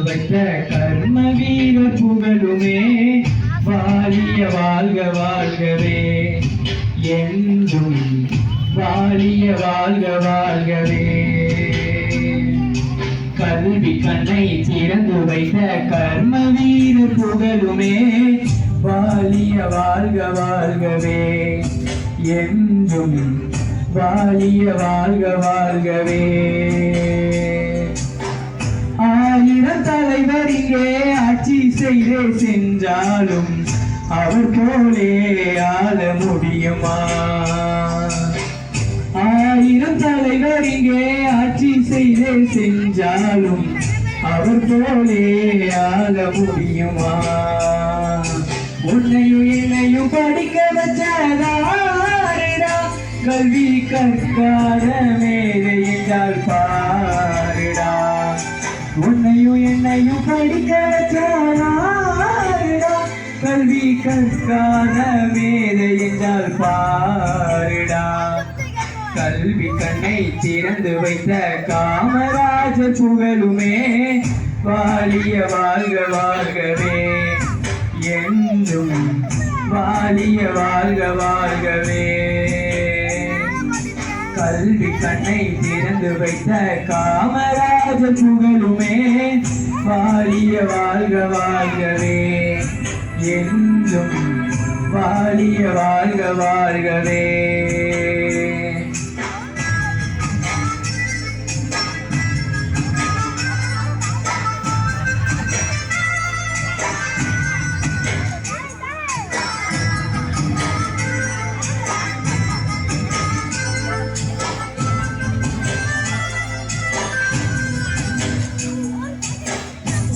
வைத்த கர்ம வீர புகழுமே வாழிய வாழ்க வாழ்கவே என்றும் வாழிய வாழ்க வாழ்கவே. கல்வி கண்ணை திறந்து வைத்த கர்ம வீர புகழுமே வாழிய வாழ்க வாழ்கவே என்றும் வாழிய வாழ்க வாழ்கவே. ஆயிரம் தலைவர் இங்கே ஆட்சி செய்தே சென்றாலும் அவர் போலே ஆள முடியுமா? ஆயிரம் தலைவர் இங்கே ஆட்சி செய்தே சென்றாலும் அவர் போலே ஆள முடியுமா? உன்னையும் என்னையும் படிக்க வச்சாரா கல்வி கற்காத மேதை என்றால் பாருடா. உன்னையும் என்னையும் படிக்க வச்சாரா கல்வி கற்காத மேதை என்றால் பாருடா. கல்வி கண்ணை திறந்து வைத்த காமராஜர் புகழுமே வாழிய வாழ்க வாழ்கவே என்றும் வாழிய வாழ்க வாழ்கவே. கல்வி கண்ணை திறந்து வைத்த காமராஜர் புகழுமே வாழிய வாழ்க வாழ்கவே என்றும் வாழிய வாழ்க வாழ்கவே.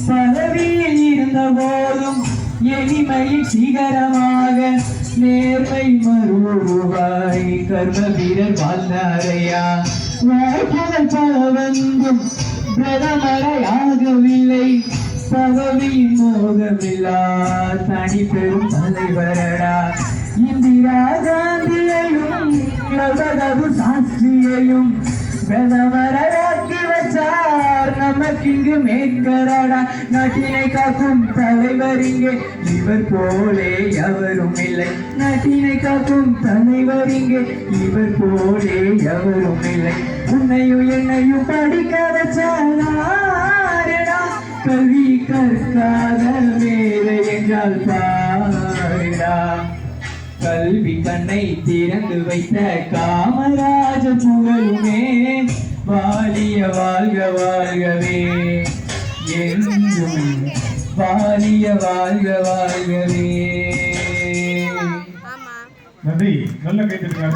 பதவியில் இருந்த போதும் எளிமையில் சிகரமாக நேர்மை மறுவாய் கர்ம வீரர் வாழ்ந்தாரையா. வாய்ப்புகள் பல வந்தும் பிரதமரையாகவில்லை பதவியின் மோகமில்லா தனி பெரும் தலைவரடா. இந்திரா காந்தியையும் லவதகு சாஸ்திரியையும் பிரதமராக்கி வச்சார் நமக்கிங்கு மேற்கரடா. நாட்டினை காக்கும் தலைவர் இங்கே இவர் போலே எவரும் இல்லை. நாட்டினை காக்கும் தலைவர் இங்கே இவர் போலே எவரும் இல்லை. உன்னையும் என்னையும் படிக்க வச்சாரா கல்வி கற்காத மேதை என்றால் பாருடா. கல்வி கண்ணை திறந்து வைத்த காமராஜ புகழுமே வாழிய வாழ்க வாழ்கவே என்றும் வாழிய வாழ்க வாழ்கவே. நன்றி. நல்ல கைத்தட்டுங்க.